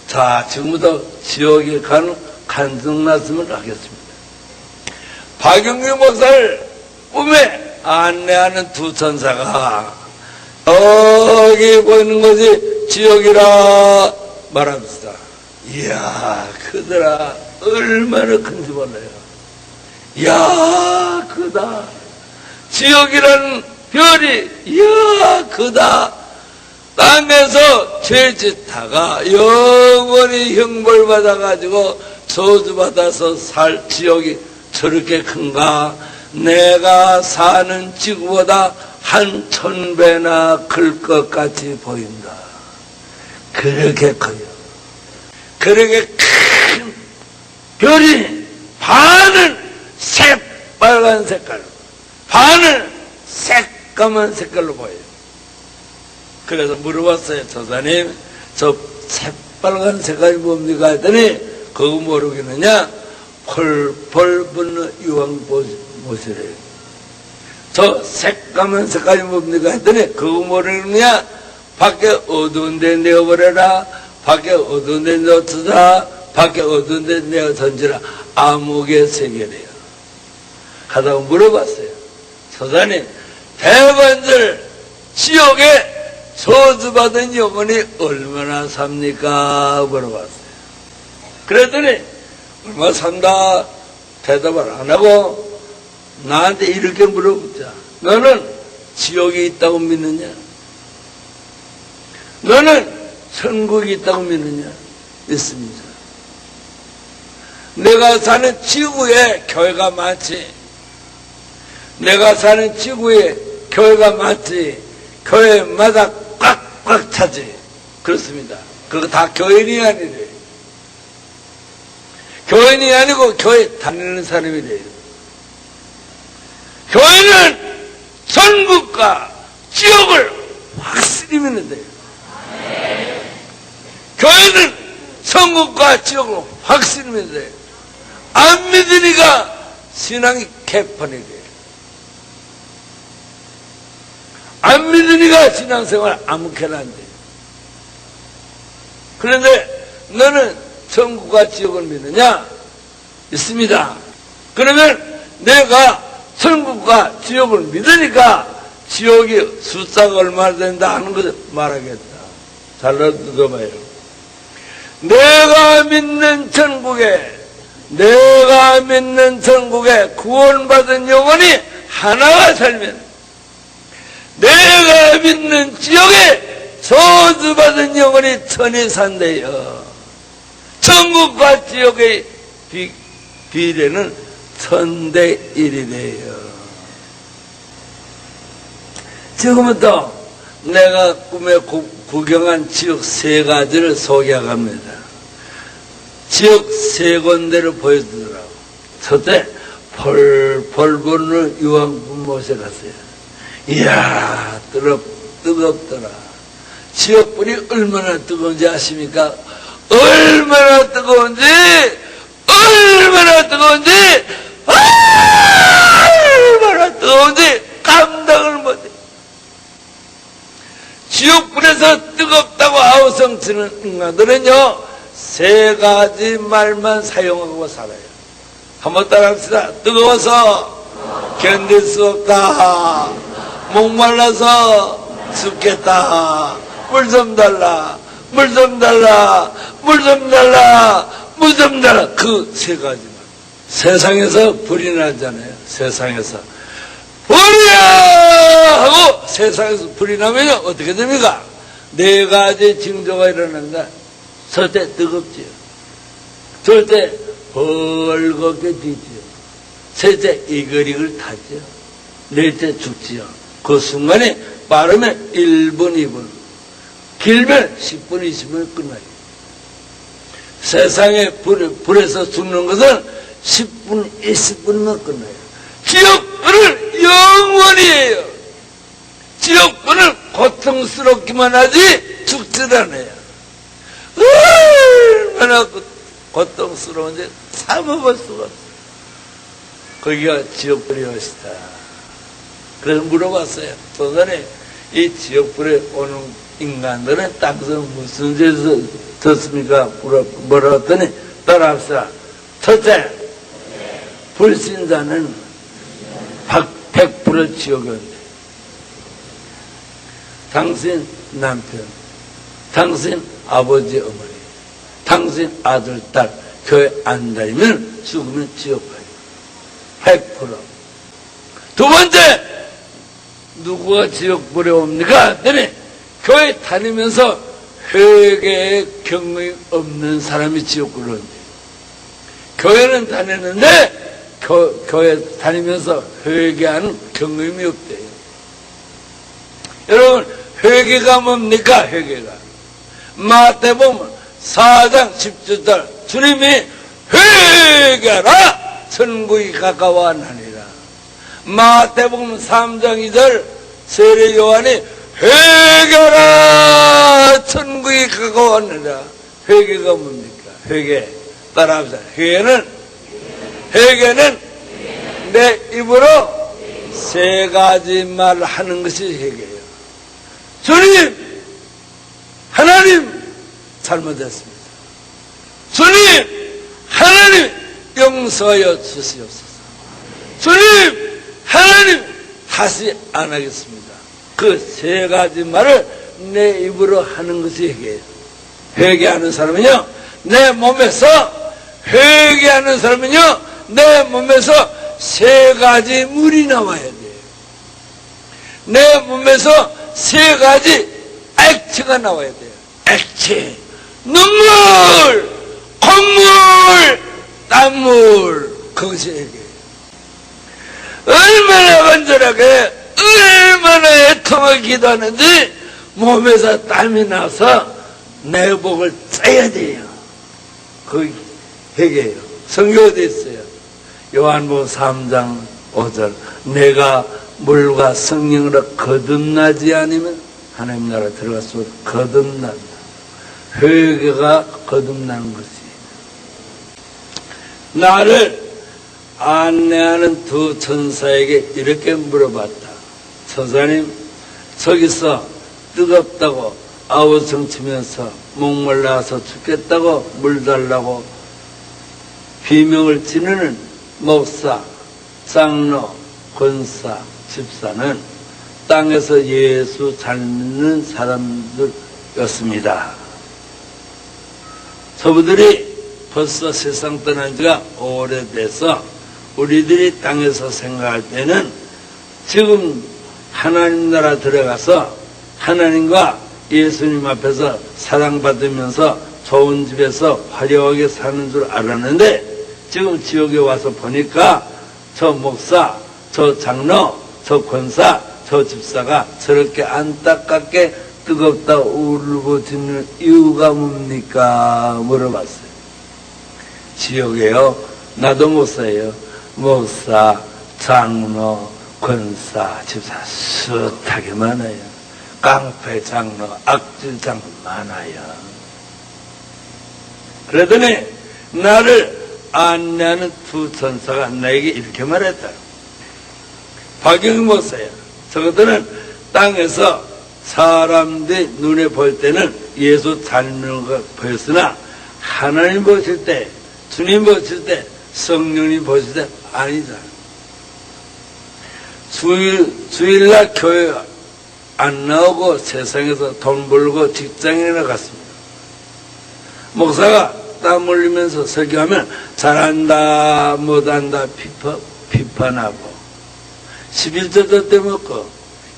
자, 지금부터 지옥에 가는 간증 말씀을 하겠습니다. 박영규 목사를 꿈에 안내하는 두 천사가 여기 보이는 것이 지옥이라 말합시다. 이야, 크더라. 얼마나 큰지 몰라요. 이야, 크다. 지옥이라는 별이 이야, 크다. 땅에서 죄짓다가 영원히 형벌받아가지고 저주받아서 살 지옥이 저렇게 큰가? 내가 사는 지구보다 한 1000배나 클 것 같이 보인다. 그렇게 커요. 그렇게 큰 별이 반은 새빨간 색깔로, 반은 새까만 색깔로 보여요. 그래서 물어봤어요. 조사님, 저 새빨간 색깔이 뭡니까? 했더니 그거 모르겠느냐? 펄펄 붙는 유황보시래요. 저 새까만 색깔이 뭡니까? 했더니 그거 모르겠느냐? 밖에 어두운 데 내어버려라. 밖에 어두운 데 내어두라. 밖에 어두운 데 내어 던지라. 암흑의 세계래요. 하다가 물어봤어요. 조사님, 대반절 지옥에 저주받은 영혼이 얼마나 삽니까? 물어봤어요. 그랬더니 얼마 산다 대답을 안 하고 나한테 이렇게 물어보자. 너는 지옥이 있다고 믿느냐? 너는 천국이 있다고 믿느냐? 믿습니다. 내가 사는 지구에 교회가 많지. 내가 사는 지구에 교회가 많지. 교회마다 꽉꽉 차지. 그렇습니다. 그거 다 교인이 아니래요. 교인이 아니고 교회 다니는 사람이래요. 교회는 천국과 지옥을 확실히 믿는데요. 교회는 천국과 지옥을 확실히 믿는데요. 안 믿으니까 신앙이 개판이래요. 안 믿으니까 신앙생활 아무렇게나 안 돼. 그런데 너는 천국과 지옥을 믿느냐? 있습니다. 그러면 내가 천국과 지옥을 믿으니까 지옥이 숫자가 얼마나 된다 하는 것을 말하겠다. 잘 들어봐요. 내가 믿는 천국에 구원받은 영혼이 하나가 살면 내가 믿는 지옥에 저주받은 영혼이 천이 산대요. 천국과 지옥의 비례는 1000대1이래요. 지금부터 내가 꿈에 구경한 지옥 3가지를 소개합니다. 지옥 3군데를 보여주더라고. 첫째, 펄펄 부는 유황분못에 갔어요. 이야, 뜨겁더라. 지옥불이 얼마나 뜨거운지 아십니까? 얼마나 뜨거운지 감당을 못해. 지옥불에서 뜨겁다고 아우성치는 인간들은요 3가지 말만 사용하고 살아요. 한번 따라합시다. 뜨거워서 견딜 수 없다. 목말라서 죽겠다. 물 좀 달라. 물 좀 달라. 그 3가지만. 세상에서 불이 나잖아요. 세상에서 불이야! 하고 세상에서 불이 나면 어떻게 됩니까? 4가지 징조가 일어난다. 첫째, 뜨겁지요. 둘째, 벌겋게 뒤지요. 셋째, 이글이글 타지요. 넷째, 죽지요. 그 순간에 빠르면 1분, 2분, 길면 10분, 20분 끝나요. 세상에 불에서 죽는 것은 10분, 20분만 끝나요. 지옥불은 영원이에요. 지옥불은 고통스럽기만 하지 죽질 않아요. 얼마나 고통스러운지 참아볼 수가 없어. 거기가 지옥불이 것이다. 그래서 물어봤어요. 도전에 이 지옥불에 오는 인간들은 땅에서 무슨 죄에서 듣습니까? 뭐라 했더니 따라합시다. 첫째, 불신자는 100% 지옥에 온대. 당신 남편, 당신 아버지 어머니, 당신 아들 딸 교회 안 다니면 죽으면 지옥 가요. 100%. 두 번째, 누구가 지옥 불에 옵니까? 때문에 교회 다니면서 회개에 경험이 없는 사람이 지옥 불에 온대. 교회는 다녔는데 교회 다니면서 회개하는 경험이 없대요. 여러분, 회개가 뭡니까? 회개가 마태복음 4장 10절 주님이 회개하라 천국이 가까워하나니라. 마태복음 3장 2절 세례 요한이 회개하라 천국이 가까워하느니라. 회개가 뭡니까? 회개 따라합시다. 회개는 내 입으로 세 가지 말 하는 것이 회개예요. 주님, 하나님 잘못했습니다. 주님, 하나님 용서하여 주시옵소서. 주님, 하나님 다시 안 하겠습니다. 그 세 가지 말을 내 입으로 하는 것이 회개예요. 회개하는 사람은요, 내 몸에서 회개하는 사람은요, 내 몸에서 세 가지 물이 나와야 돼요. 내 몸에서 세 가지 액체가 나와야 돼요. 액체, 눈물, 콧물, 땀물. 그것이 회개예요. 얼마나 간절하게, 얼마나 애통하게 기도하는지 몸에서 땀이 나서 내복을 짜야 돼요. 그게 회개예요. 성경에 있어요. 요한복음 3장 5절 내가 물과 성령으로 거듭나지 않으면 하나님 나라 들어갈 수 없어. 거듭난다. 회개가 거듭나는 것이에요. 나를 안내하는 두 천사에게 이렇게 물어봤다. 천사님, 저기서 뜨겁다고 아우성 치면서 목말라서 죽겠다고 물 달라고 비명을 지르는 목사, 장로, 권사, 집사는 땅에서 예수 잘 믿는 사람들이었습니다. 저분들이 벌써 세상 떠난 지가 오래돼서 우리들이 땅에서 생각할 때는 지금 하나님 나라 들어가서 하나님과 예수님 앞에서 사랑받으면서 좋은 집에서 화려하게 사는 줄 알았는데 지금 지옥에 와서 보니까 저 목사, 저 장로, 저 권사, 저 집사가 저렇게 안타깝게 뜨겁다 울부짖는 이유가 뭡니까? 물어봤어요. 지옥에요? 나도 목사예요. 목사, 장로, 권사, 집사 숱하게 많아요. 깡패 장로, 악질 장로 많아요. 그러더니 나를 안내하는 두 천사가 나에게 이렇게 말했다. 박영희 목사야. 저것들은 땅에서 사람들이 눈에 볼 때는 예수 잘 믿는 거 보였으나 하나님 보실 때, 주님 보실 때, 성령님 보실 때 아니잖아. 주일날 교회 안 나오고 세상에서 돈 벌고 직장인에 갔습니다. 목사가 땀 흘리면서 설교하면 잘한다 못한다 비판하고 11조도 떼먹고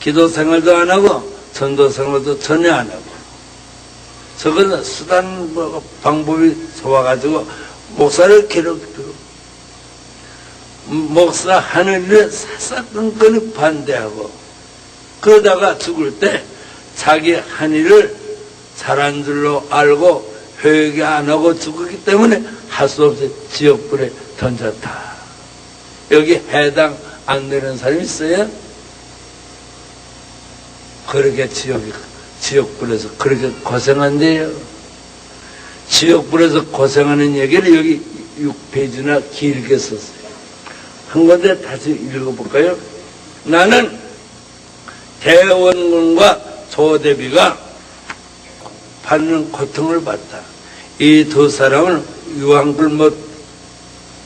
기도 생활도 안 하고 전도 생활도 전혀 안 하고 저거는 수단 방법이 좋아가지고 목사를 괴롭히고 목사 하는 일에 사사건건히 반대하고 그러다가 죽을 때 자기 한 일을 잘한 줄로 알고 회개 안 하고 죽었기 때문에 할 수 없이 지옥불에 던졌다. 여기 해당 안 되는 사람이 있어요? 그렇게 지옥불에서 그렇게 고생한대요. 지옥불에서 고생하는 얘기를 여기 6페이지나 길게 썼어요. 한 건데 다시 읽어볼까요? 나는 대원군과 조대비가 받는 고통을 봤다. 이 두 사람은 유황불못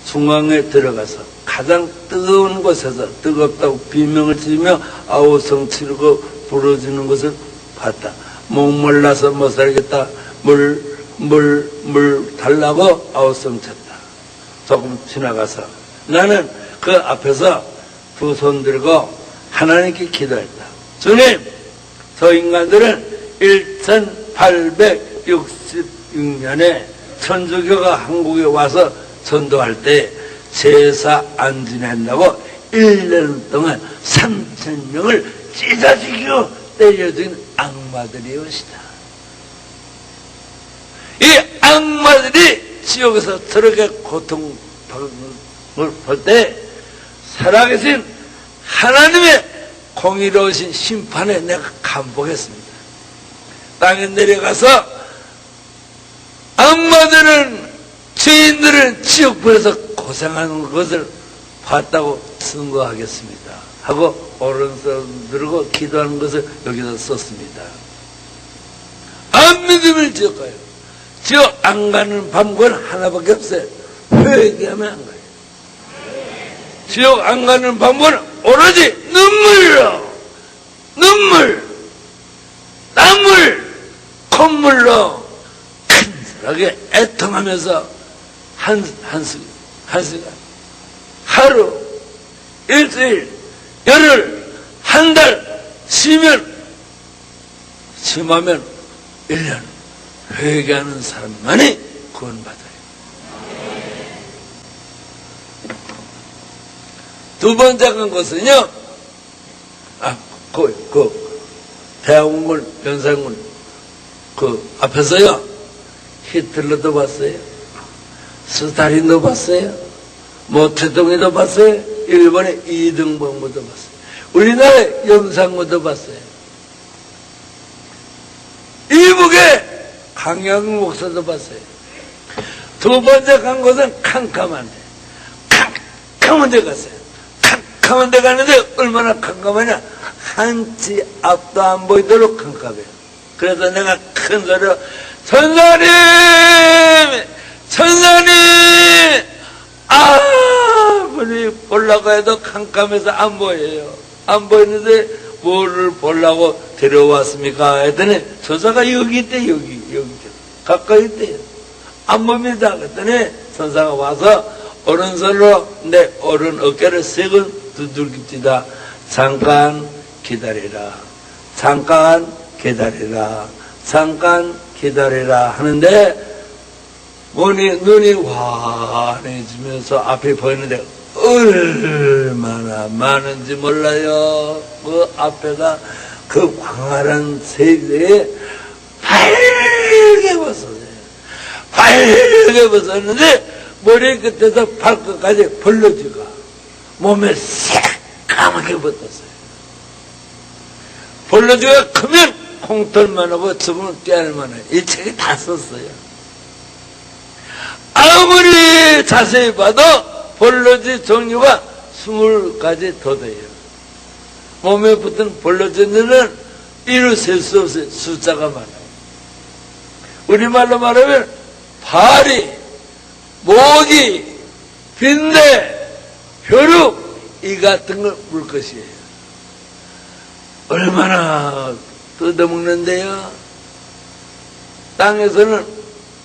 중앙에 들어가서 가장 뜨거운 곳에서 뜨겁다고 비명을 지르며 아우성 치르고 부러지는 것을 봤다. 목말라서 못 살겠다. 물 달라고 아우성 쳤다. 조금 지나가서 나는 그 앞에서 두 손 들고 하나님께 기도했다. 주님, 저 인간들은 1866년에 천주교가 한국에 와서 전도할 때 제사 안 지낸다고 1년 동안 3,000명을 찢어지고 때려준 악마들이었다. 이 악마들이 지옥에서 저렇게 고통을 볼 때 살아계신 하나님의 공의로우신 심판에 내가 감복했습니다. 땅에 내려가서 악마들은, 죄인들은 지옥불에서 고생하는 것을 봤다고 증거하겠습니다 하고 오른손 들고 기도하는 것을 여기서 썼습니다. 안 믿으면 지옥 가요. 지옥 안 가는 방법은 하나밖에 없어요. 회개하면 안 가요. 지옥 안 가는 방법은 오로지 눈물로, 땀을, 콧물로 간절하게 애통하면서 한 시간, 하루, 일주일, 열흘, 한 달, 심하면 1년 회개하는 사람만이 구원받아요. 두 번째 한 것은요, 대학원군, 연산군, 앞에서요, 히틀러도 봤어요. 스탈린도 봤어요. 모태동이도 봤어요. 일본의 이등병부도 봤어요. 우리나라의 영상군도 봤어요. 이북의 강양국 목사도 봤어요. 두 번째 간 곳은 캄캄한 데 갔어요. 캄캄한 데 가는데 얼마나 캄캄하냐. 한치 앞도 안 보이도록 캄캄해요. 그래서 내가 큰 소리로 천사님! 아무리 보려고 해도 캄캄해서 안 보여요. 안 보이는데 뭐를 보려고 데려왔습니까? 했더니 천사가 여기 있대. 여기 가까이 있대요. 안 봅니다. 그랬더니 천사가 와서 오른손으로 내 오른 어깨를 세건 두들깁니다. 잠깐 기다리라 하는데 눈이 환해지면서 앞에 보이는데 얼마나 많은지 몰라요. 그 앞에가 그 광활한 세계에 밝게 벗었는데 머리 끝에서 발끝까지 벌러지가 몸에 새까맣게 벗었어요. 벌러지가 크면 콩털만 하고 접으면 깨알만 해요. 이 책이 다 썼어요. 아무리 자세히 봐도 벌러지 종류가 20가지 더 돼요. 몸에 붙은 벌러지는 이루 셀 수 없어요. 숫자가 많아요. 우리말로 말하면 파리, 모기, 빈대, 벼룩 이 같은 걸 물 것이에요. 얼마나 뜯어먹는데요. 땅에서는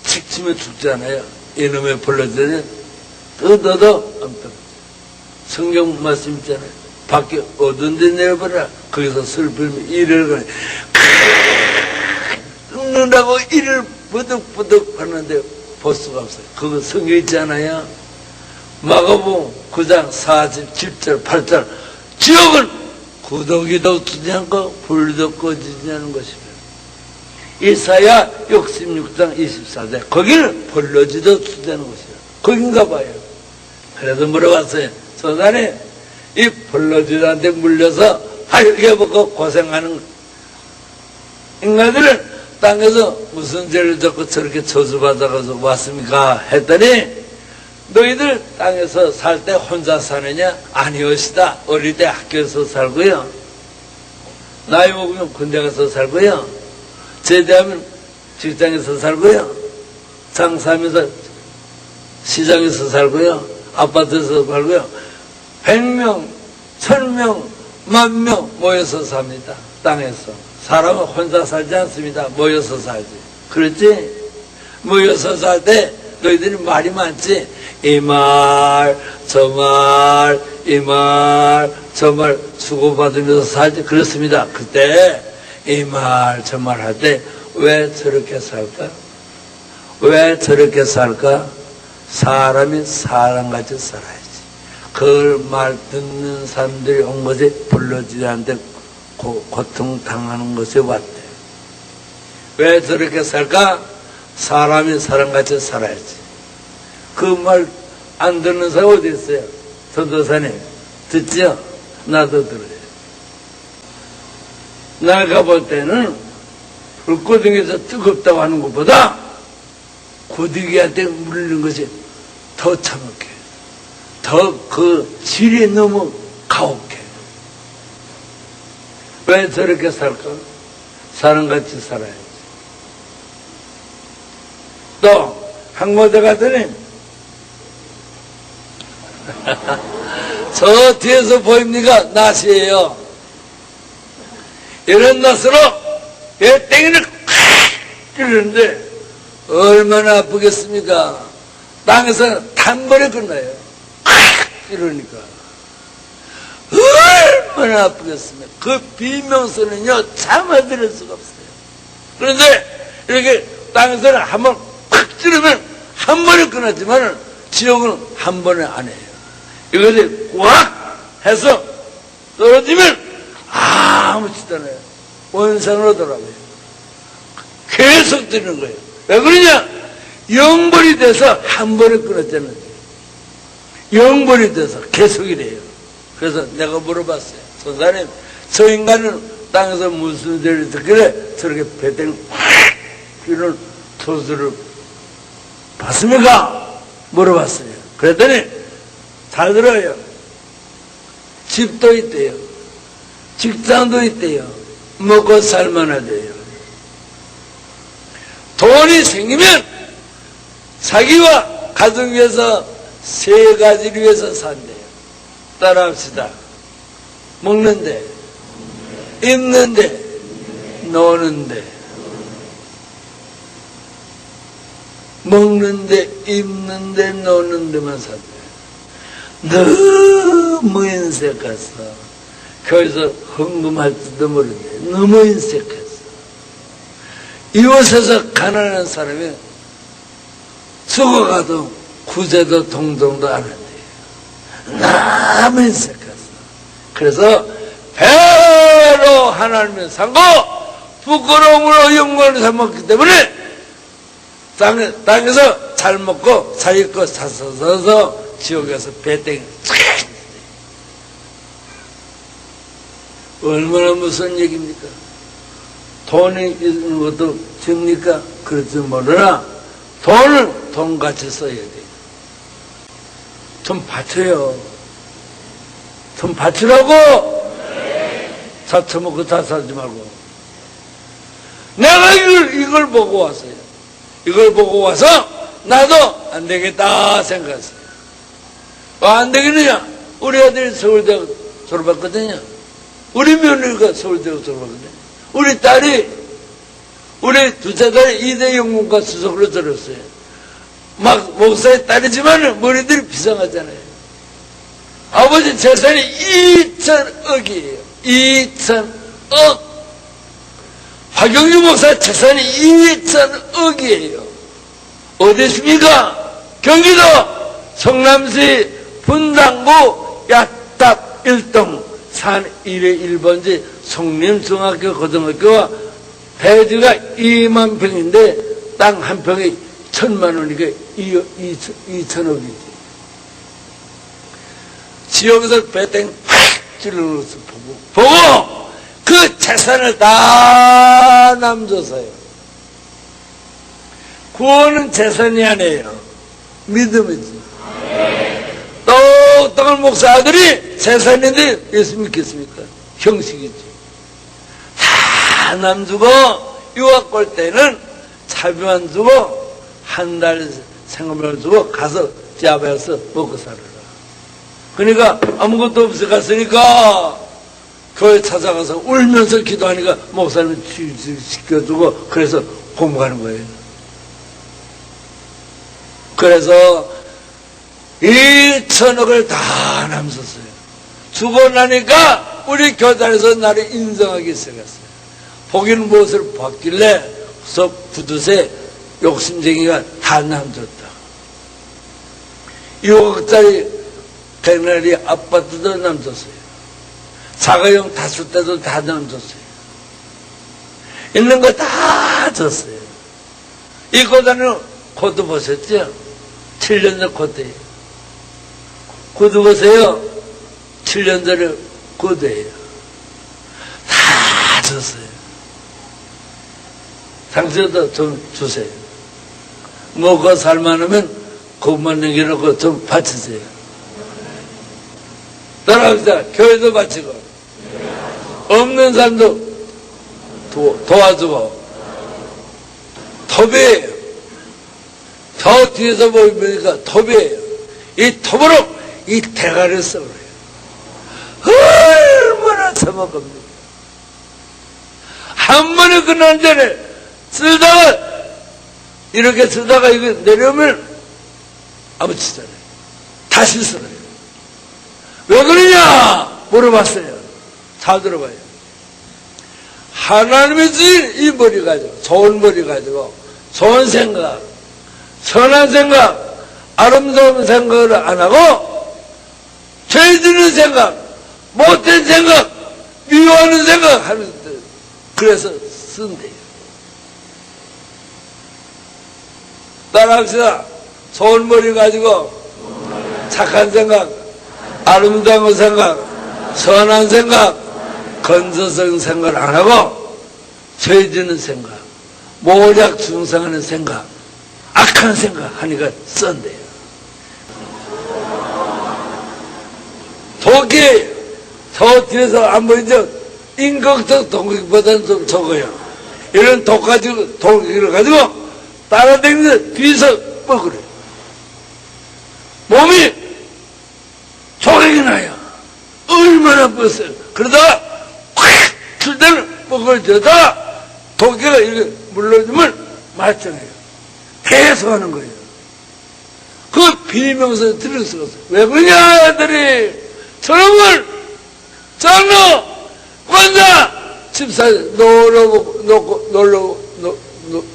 칙 치면 죽잖아요. 이놈의 벌러지는 뜯어도 안 뜯어. 성경 말씀 있잖아요. 밖에 어두운 데 내려버려. 거기서 슬픔이 이를 거네. 뜯는다고 이를 부득부득 하는데 볼 수가 없어요. 그거 성경 있잖아요. 마가복음 9장 47절 8절 지옥은 구더기도 쓰지 않고 불도 꺼지지 않은 것이며 이사야 66장 24절 거기는 벌러지도 쓰지 않은 것이며 거긴가 봐요. 그래서 물어봤어요. 선사님, 이 벌러지한테 물려서 하얗게 벗고 고생하는 인간들은 땅에서 무슨 죄를 졌고 저렇게 저주받아가지고 왔습니까? 했더니 너희들 땅에서 살 때 혼자 사느냐? 아니오시다. 어릴 때 학교에서 살고요. 나이 먹으면 군대 가서 살고요. 제대하면 직장에서 살고요, 장사하면서 시장에서 살고요, 아파트에서 살고요, 100명, 1000명, 10,000명 모여서 삽니다. 땅에서. 사람은 혼자 살지 않습니다. 모여서 살지. 그렇지? 모여서 살 때 너희들이 말이 많지? 이 말, 저 말, 이 말, 저 말 주고받으면서 살지. 그렇습니다. 그때 이 말, 저 말 할 때 왜 저렇게 살까? 왜 저렇게 살까? 사람이 사람같이 살아야지. 그 말 듣는 사람들이 온 것이 불러지한테 고통당하는 것이 왔대. 왜 저렇게 살까? 사람이 사람같이 살아야지. 그 말 안 듣는 사람 어디 있어요? 전도사님 듣죠? 나도 들어요. 내가 볼 때는 불고등에서 뜨겁다고 하는 것보다 고등이한테 물리는 것이 더 참혹해. 더 그 질이 너무 가혹해. 왜 저렇게 살까? 사람같이 살아야지. 또 항모대 가더니 저 뒤에서 보입니까? 낫이에요. 이런 낫으로 배 땡이를 콱 찌르는데 얼마나 아프겠습니까? 땅에서 단번에 끝나요. 콱 찌르니까 얼마나 아프겠습니까? 그 비명소리는요 참아들을 수가 없어요. 그런데 이렇게 땅에서는 한번 콱 찌르면 한 번에 끝났지만 지옥은 한 번에 안 해요. 이것이 꽉 해서 떨어지면 아무렇지도 않아요. 원상으로 돌아가요. 계속 뜨는 거예요. 왜 그러냐? 영벌이 돼서 한 번에 끊었잖아요. 영벌이 돼서 계속이래요. 그래서 내가 물어봤어요. 선사님, 저 인간은 땅에서 무슨 죄를 듣길래 저렇게 배때를 확 끼는 토수를 봤습니까? 물어봤어요. 그랬더니 잘 들어요. 집도 있대요. 직장도 있대요. 먹고 살만하대요. 돈이 생기면 자기와 가정 위해서 세 가지를 위해서 산대요. 따라합시다. 먹는데, 입는데, 노는데. 먹는데, 입는데, 노는 데만 산대요. 너무 인색해서 거기서 헌금할지도 모르는데 너무 인색해서 이웃에서 가난한 사람이 죽어가도 구제도 동정도 안 한대요. 너무 인색해서. 그래서 배로 하나님을 삼고 부끄러움으로 영광을 삼았기 때문에 땅에서 잘 먹고 자기 것 사서서 지옥에서 배땡이 얼마나 무서운 얘기입니까? 돈이 있는 것도 됩니까? 그렇지 모르나 돈을 돈같이 써야 돼요. 돈 바쳐요. 돈 바치라고. 다 처먹고 다 살지 말고. 내가 이걸 보고 왔어요. 이걸 보고 와서 나도 안 되겠다 생각했어요. 안 되겠느냐? 우리 아들이 서울대 졸업했거든요. 우리 며느리가 서울대 졸업했거든요. 우리 딸이, 우리 둘째 딸이 이대 영문과 수석으로 들었어요. 막 목사의 딸이지만 머리들이 비상하잖아요. 아버지 재산이 2,000억이에요. 2,000억. 박영주 목사 재산이 2,000억이에요. 어디 있습니까? 경기도 성남시 분당구 야탑 1동 산 1의 1번지 송림중학교 고등학교와 대지가 2만 평인데 땅 한 평이 1,000만 원이니까 2,000억이지. 지역에서 배땡 팍 찔러는 것을 보고 그 재산을 다 남줘서요. 구원은 재산이 아니에요. 믿음이지. 똑똑한 목사 아들이 재산인데 예수 믿겠습니까? 형식이지. 다 남주고 유학 갈 때는 차비만 주고 한 달 생활비만 주고 가서 잡아서 먹고 살아라. 그러니까 아무것도 없어 갔으니까 교회 찾아가서 울면서 기도하니까 목사님이 치유시켜주고 그래서 공부하는 거예요. 그래서 2천억을 다 남겼어요. 죽고 나니까 우리 교단에서 나를 인정하기 시작했어요. 보기는 무엇을 봤길래 서 부두세 욕심쟁이가 다 남줬다. 6억짜리 백나리 아파트도 남줬어요. 자가용 5대도 다 남줬어요. 있는 거 다 줬어요. 이 고단은 코드 보셨죠? 7년 전 코드예요. 코드 보세요. 7년 전에 코드예요. 다 줬어요. 당신도 좀 주세요. 먹고 살만하면 그것만 남겨놓고 좀 바치세요. 따라합시다. 교회도 바치고 없는 사람도 도와주고. 톱이에요. 저 뒤에서 보니까 톱이에요. 이 톱으로 이 대가리를 써버려요. 얼마나 처먹겁니까? 한 번에 끝나는 전에 쓰다가 이렇게 쓰다가 이거 내려오면 아무치잖아요. 다시 쓰어요. 왜 그러냐 물어봤어요. 잘 들어봐요. 하나님이 주신 이 머리 가지고, 좋은 머리 가지고, 좋은 생각, 선한 생각, 아름다운 생각을 안 하고, 죄 짓는 생각, 못된 생각, 미워하는 생각 하는 데, 그래서 쓴대요. 따라합시다. 좋은 머리 가지고, 착한 생각, 아름다운 생각, 선한 생각, 건조성 생각을 안 하고 죄 짓는 생각, 모략 중상하는 생각, 악한 생각 하니까 썬대요. 독이 저 뒤에서 안 보이죠? 인격적 독보다는 좀 적어요. 이런 독 가지고, 독을 가지고 따라다니면서 뒤에서 뻐그려요. 몸이 조각이 나요. 얼마나 뻗어요. 그러다가 콱! 틀 때는 뻐그려져다가 독기가 이렇게 물러주면 말짱해요. 계속 하는 거예요. 그 비명서 들을 수가 없어요. 왜 그러냐, 애들이. 저놈을, 장로, 권사, 집사,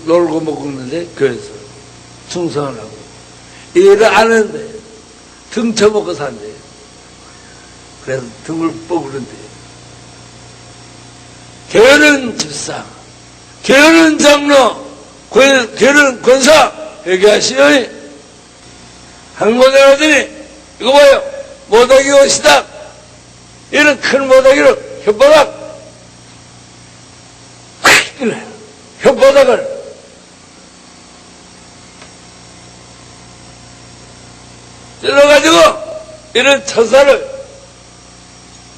놀고 먹는데, 교회에서. 충성을 하고. 일을 안 하는데, 등쳐먹고 산대요. 그래서 등을 뻐그른대요. 교회는 집사, 교회는 장로, 교회는 권사, 회개하시오. 한 곳에 가더니, 이거 봐요. 모닥이 옷이다. 이런 큰 모닥이로 혓바닥, 콱! 이래. 혓바닥을. 찔러가지고, 이런 처사를,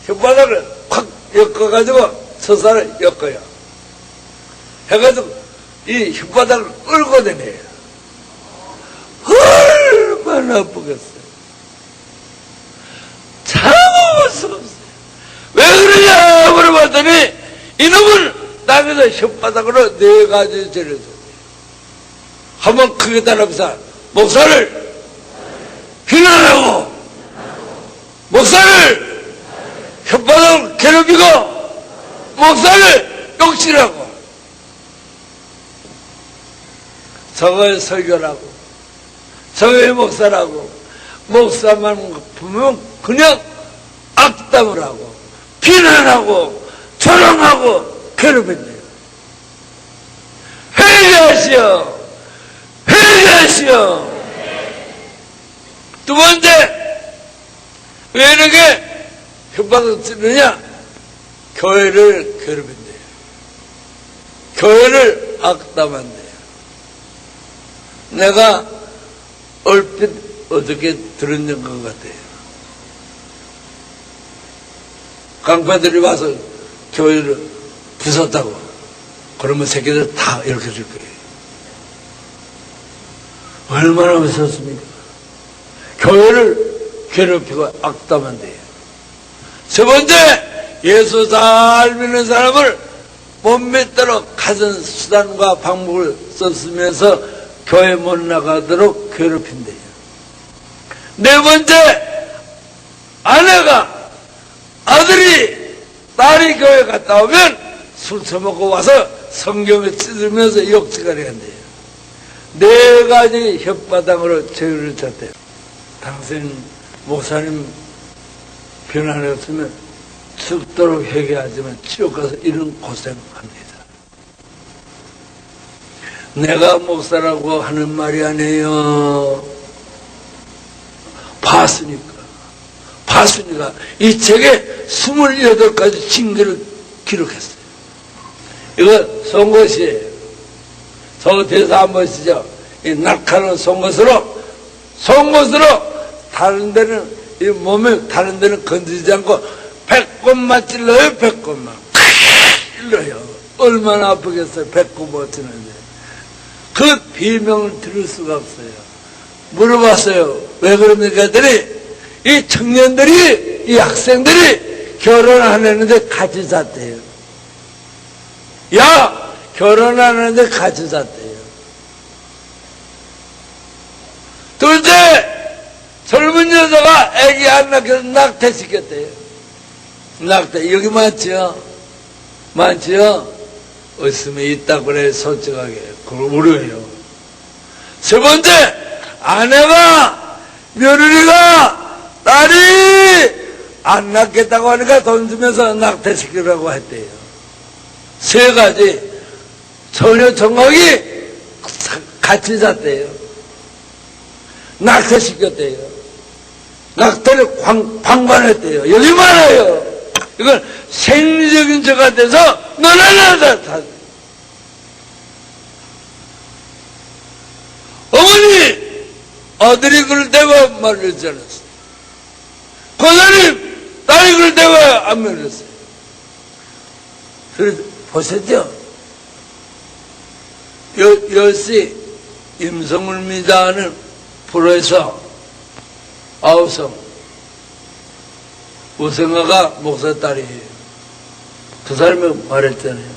혓바닥을 콱 엮어가지고, 처사를 엮어요. 해가지고, 이 혓바닥을 끌고 다녀요. 얼마나 아프겠어요. 참을 수가 없어요. 왜 그러냐 물어봤더니 이놈은 땅에서 혓바닥으로 4가지 죄를 졌어요. 한번 크게 따라합시다. 목사를 비난하고 목사를 혓바닥을 괴롭히고 목사를 욕실하고 저거에 설교라고 저거에 목사라고 목사만 보면 그냥 악담을 하고 비난하고 조롱하고 괴롭힌대요. 회개하시오. 회개하시오. 두 번째, 왜 이렇게 혓바닥을 찌르냐? 교회를 괴롭힌대요. 교회를 악담한대요. 내가 얼핏 어떻게 들은 것 같아요. 강파들이 와서 교회를 부쉈다고. 그러면 새끼들 다 이렇게 줄 거예요. 얼마나 무섭습니까? 교회를 괴롭히고 악담한 데요. 세 번째, 예수 잘 믿는 사람을 못 믿도록 가진 수단과 방법을 썼으면서 교회 못 나가도록 괴롭힌대요. 네 번째, 아내가 아들이 딸이 교회 갔다 오면 술 처먹고 와서 성경을 찢으면서 욕지가리 한대요. 네 가지 혓바닥으로 죄를 졌대요. 당신 목사님 변화였으면 죽도록 회개하지만 지옥 가서 이런 고생합니다. 내가 목사라고 하는 말이 아니에요. 봤으니까 이 책에 28가지 징계를 기록했어요. 이거 송곳이에요. 저 대사 한 번 쓰죠. 이 낙하는 송곳으로 다른 데는 이 몸에 다른 데는 건드리지 않고 100곳만 찔러요. 100곳만 찔러요. 얼마나 아프겠어요. 100곳 찌는데 그 비명을 들을 수가 없어요. 물어봤어요. 왜 그럽니까 했더니 이 청년들이 이 학생들이 결혼하는데 같이 잤대요. 야, 결혼하는데 같이 잤대요. 둘째, 젊은 여자가 애기 안 낳겨서 낙태시켰대요. 낙태, 여기 많지요? 많지요? 없으면 있다 그래, 솔직하게. 그걸 우려해요. 세 번째, 아내가, 며느리가, 딸이 안 낳겠다고 하니까 돈 주면서 낙태시키라고 했대요. 세 가지, 전혀 정확히 같이 잤대요. 낙태시켰대요. 낙태를 방관했대요. 여기 많아요. 이건 생리적인 죄가 돼서 너나 다. 어머니, 아들이 그럴 때 왜 말리지 않았어요? 고사님, 딸이 그럴 때 왜 안 말렸어요? 그래서 보셨죠? 여시 임성울미다 하는 프로에서 아우성 우승아가 목사 딸이에요. 그 사람이 말했잖아요.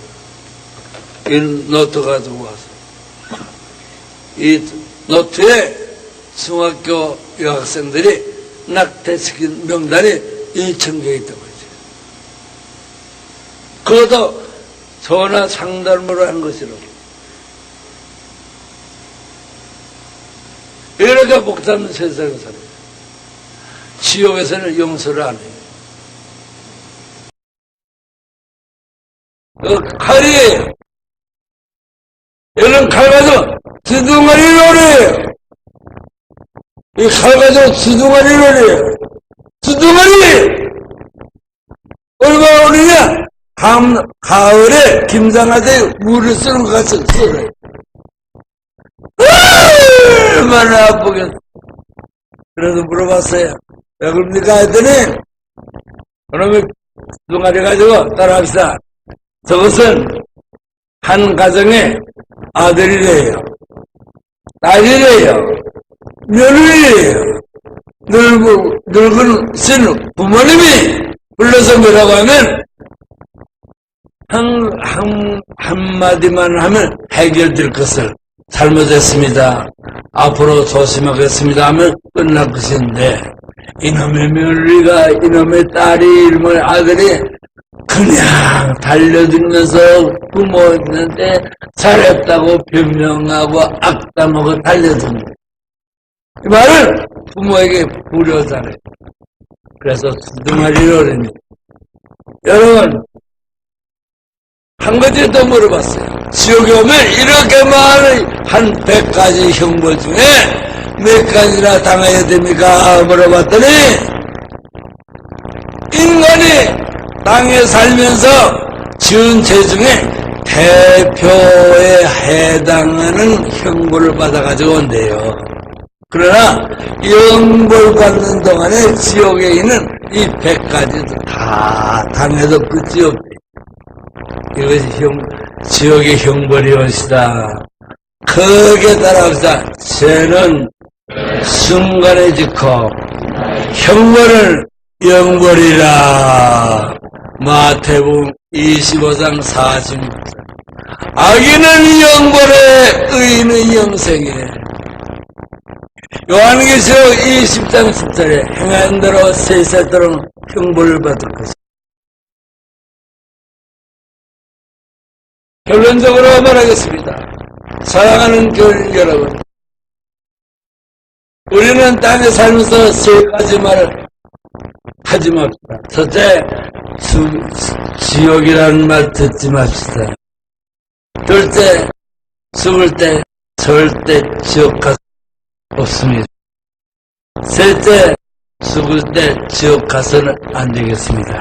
이 노트 가지고 와서 이 노트에 중학교 여학생들이 낙태시킨 명단이 2,000개 있다고 했죠. 그것도 전화 상담으로 한 것이라고. 이렇게 복잡한 세상에 살아요. 지옥에서는 용서를 안 해요. 칼이에요. 이런 칼 가지고 지둥아리를 오래요. 이 칼 가지고 지둥아리를 오래요. 지둥아리! 얼마나 오느냐? 가을에 김장하되 물을 쓰는 것 같이 썰어요. 얼마나 아프겠어. 그래서 물어봤어요. 왜 그럽니까? 했더니, 그러면 동아리 가지고 따라합시다. 저것은 한 가정의 아들이래요. 딸이래요. 며느리래요. 늙은 신 부모님이 불러서 뭐라고 하면, 한마디만 하면 해결될 것을 잘못했습니다. 앞으로 조심하겠습니다 하면 끝날 것인데, 이놈의 며느리가, 이놈의 딸이, 이놈의 아들이 그냥 달려들면서 부모한테 잘했다고 변명하고 악담하고 달려듭니다. 이 말은 부모에게 불효자래요. 그래서 두둥아리를 오르니. 여러분, 한 가지 더 물어봤어요. 지옥에 오면 이렇게 많은 한 100가지 형벌 중에 몇 가지나 당해야 됩니까? 물어봤더니 인간이 땅에 살면서 지은 죄 중에 대표에 해당하는 형벌을 받아가지고 온대요. 그러나 형벌 받는 동안에 지옥에 있는 이 100가지도 다 당해도 끝이 없대요. 이것이 지옥의 형벌이 옳시다. 크게 따라합시다. 죄는 순간에 짓고 형벌을 영벌이라. 마태복음 25장 46절. 악인은 영벌에 의인은 영생에. 요한계시록 20장 10절에 행한 대로 세세토록 형벌을 받을 것이다. 결론적으로 말하겠습니다. 사랑하는 교인 여러분, 우리는 땅에 살면서 세 가지 말을 하지 맙시다. 첫째, 지옥이라는 말 듣지 맙시다. 둘째, 죽을 때 절대 지옥 갈 수 없습니다. 셋째, 죽을 때 지옥 가서는 안 되겠습니다.